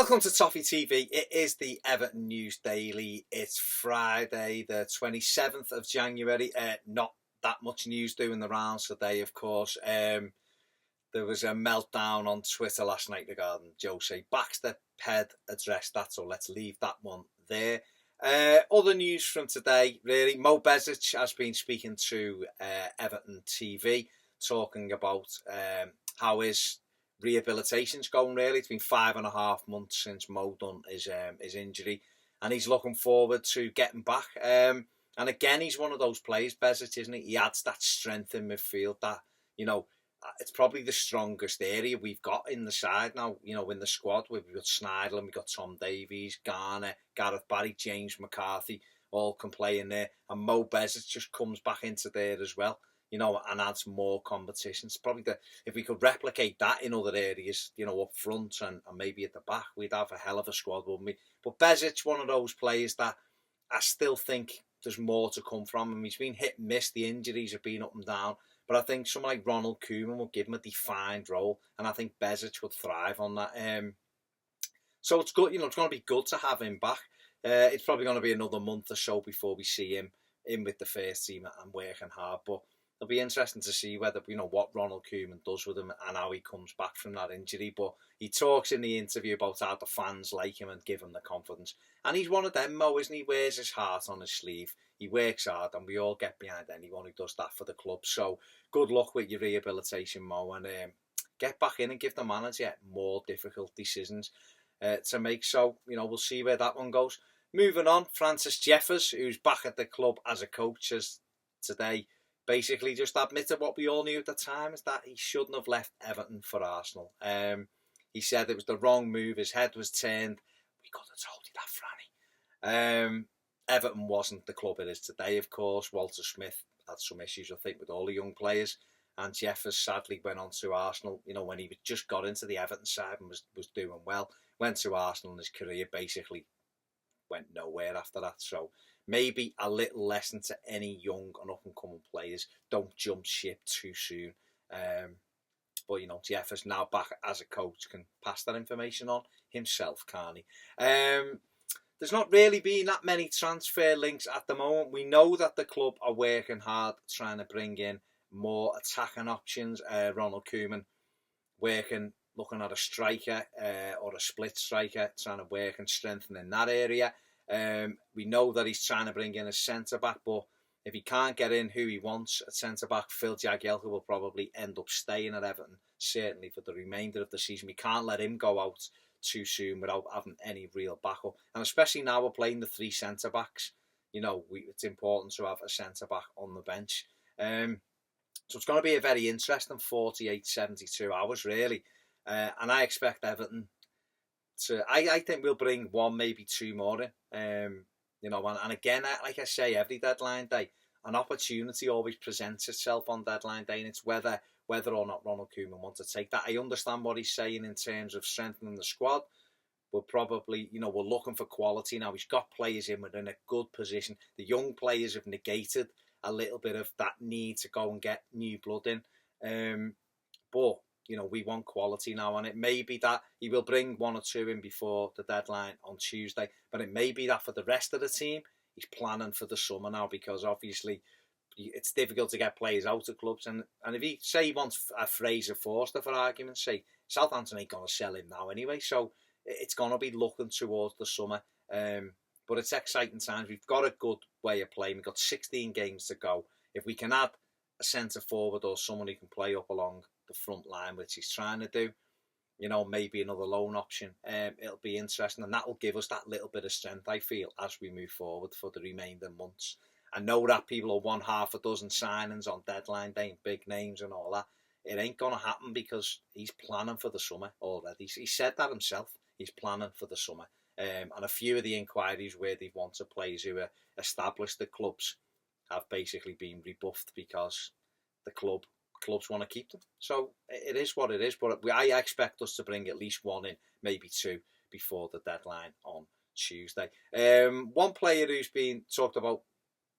Welcome to Toffee TV. It is the Everton News Daily. It's Friday, the 27th of January. Not that much news doing the rounds today, of course. There was a meltdown on Twitter last night regarding Jose Baxter. Ped addressed that, so let's leave that one there. Other news from today, really. Mo Besic has been speaking to Everton TV, talking about how his rehabilitation's going, really. It's been 5.5 months since Mo done his injury, and he's looking forward to getting back. And again, he's one of those players, Besic, isn't he? He adds that strength in midfield that, you know, it's probably the strongest area we've got in the side now, you know, in the squad. We've got Sneijder, we've got Tom Davies, Garner, Gareth Barry, James McCarthy, all can play in there. And Mo Besic just comes back into there as well, you know, and adds more competition. It's probably if we could replicate that in other areas, you know, up front and maybe at the back, we'd have a hell of a squad, wouldn't we? But Besic's one of those players that I still think there's more to come from him. He's been hit and miss. The injuries have been up and down. But I think someone like Ronald Koeman will give him a defined role, and I think Besic would thrive on that. So it's good, you know, it's going to be good to have him back. It's probably going to be another month or so before we see him in with the first team and working hard. But it'll be interesting to see whether, you know, what Ronald Koeman does with him and how he comes back from that injury. But he talks in the interview about how the fans like him and give him the confidence. And he's one of them, Mo, isn't he? Wears his heart on his sleeve. He works hard, and we all get behind anyone who does that for the club. So good luck with your rehabilitation, Mo, and get back in and give the manager more difficult decisions to make. So, you know, we'll see where that one goes. Moving on, Francis Jeffers, who's back at the club as a coach, has today basically just admitted what we all knew at the time, is that he shouldn't have left Everton for Arsenal. He said it was the wrong move. His head was turned. We could have told you that, Franny. Everton wasn't the club it is today, of course. Walter Smith had some issues, I think, with all the young players. And Jeffers sadly went on to Arsenal, you know, when he just got into the Everton side and was doing well. Went to Arsenal and his career basically went nowhere after that. So maybe a little lesson to any young and up-and-coming players. Don't jump ship too soon. But, you know, Jeffers now back as a coach can pass that information on himself, can't he? There's not really been that many transfer links at the moment. We know that the club are working hard trying to bring in more attacking options. Ronald Koeman looking at a striker or a split striker, trying to work and strengthen in that area. We know that he's trying to bring in a centre-back, but if he can't get in who he wants at centre-back, Phil Jagielka will probably end up staying at Everton, certainly for the remainder of the season. We can't let him go out too soon without having any real backup. And especially now we're playing the three centre-backs, you know, it's important to have a centre-back on the bench. So it's going to be a very interesting 48, 72 hours, really. And I expect Everton to... I think we'll bring one, maybe two more in. You know, and again, like I say, every deadline day, an opportunity always presents itself on deadline day, and it's whether or not Ronald Koeman wants to take that. I understand what he's saying in terms of strengthening the squad. We're probably, you know, we're looking for quality now. He's got players in within a good position. The young players have negated a little bit of that need to go and get new blood in. But, you know, we want quality now, and it may be that he will bring one or two in before the deadline on Tuesday, but it may be that for the rest of the team, he's planning for the summer now, because obviously it's difficult to get players out of clubs. And if he say he wants a Fraser Forster, for argument's sake, Southampton ain't going to sell him now anyway, so it's going to be looking towards the summer. But it's exciting times. We've got a good way of playing. We've got 16 games to go. If we can add a centre forward or someone who can play up along the front line, which he's trying to do, you know, maybe another loan option, it'll be interesting, and that will give us that little bit of strength, I feel, as we move forward for the remainder months. I know that people will want half a dozen signings on deadline day and big names and all that. It ain't going to happen, because he's planning for the summer already. He said that himself. He's planning for the summer. And a few of the inquiries where they've wanted players who are established at clubs have basically been rebuffed, because the clubs want to keep them. So it is what it is. But I expect us to bring at least one in, maybe two, before the deadline on Tuesday. One player who's been talked about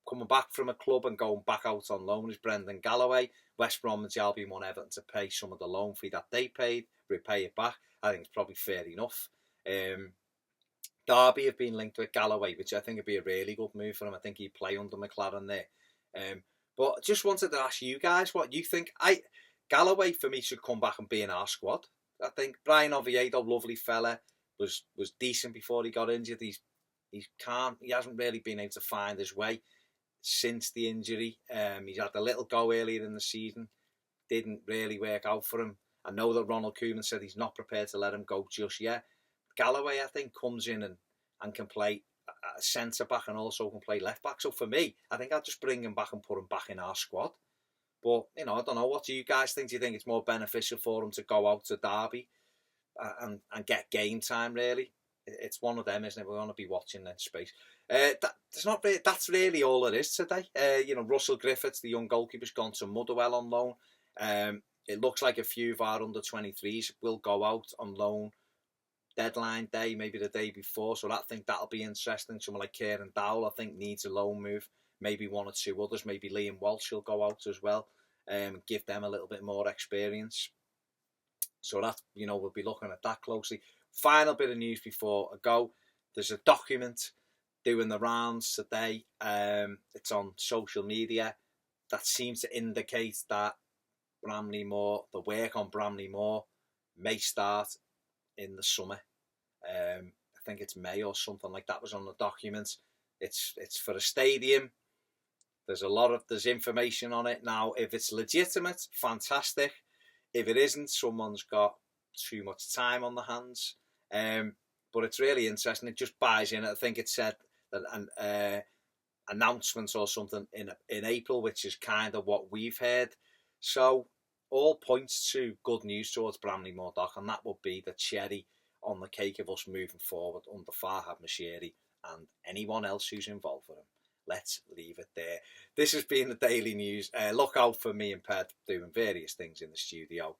coming back from a club and going back out on loan is Brendan Galloway. West Bromwich Albion want Everton to pay some of the loan fee that they paid, repay it back. I think it's probably fair enough. Derby have been linked with Galloway, which I think would be a really good move for him. I think he'd play under McLaren there. But just wanted to ask you guys what you think. Galloway, for me, should come back and be in our squad. I think Brian Oviedo, lovely fella, was decent before he got injured. He hasn't really been able to find his way since the injury. He's had a little go earlier in the season. Didn't really work out for him. I know that Ronald Koeman said he's not prepared to let him go just yet. Galloway, I think, comes in and can play centre-back and also can play left-back. So for me, I think I'll just bring him back and put him back in our squad. But, I don't know. What do you guys think? Do you think it's more beneficial for him to go out to Derby and get game time, really? It's one of them, isn't it? We're going to be watching in space. That's really all it is today. Russell Griffiths, the young goalkeeper's gone to Motherwell on loan. It looks like a few of our under-23s will go out on loan deadline day, maybe the day before. So I think that'll be interesting. Someone like Kieran Dowell, I think, needs a loan move. Maybe one or two others. Maybe Liam Walsh will go out as well and give them a little bit more experience. So that, we'll be looking at that closely. Final bit of news before I go. There's a document doing the rounds today. It's on social media that seems to indicate that the work on Bramley Moor may start in the summer. I think it's May or something like that was on the document. It's for a stadium. There's information on it now. If it's legitimate, fantastic. If it isn't, someone's got too much time on their hands. But it's really interesting. It just buys in. I think it said that an announcement or something in April, which is kind of what we've heard. So all points to good news towards Bramley Moor Dock, and that will be the cherry on the cake of us moving forward under Farhad Moshiri and anyone else who's involved with him. Let's leave it there. This has been the Daily News. Look out for me and Ped doing various things in the studio.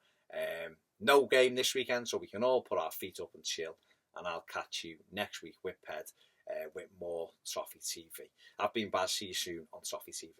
No game this weekend, so we can all put our feet up and chill. And I'll catch you next week with Ped with more Toffee TV. I've been Baz. See you soon on Toffee TV.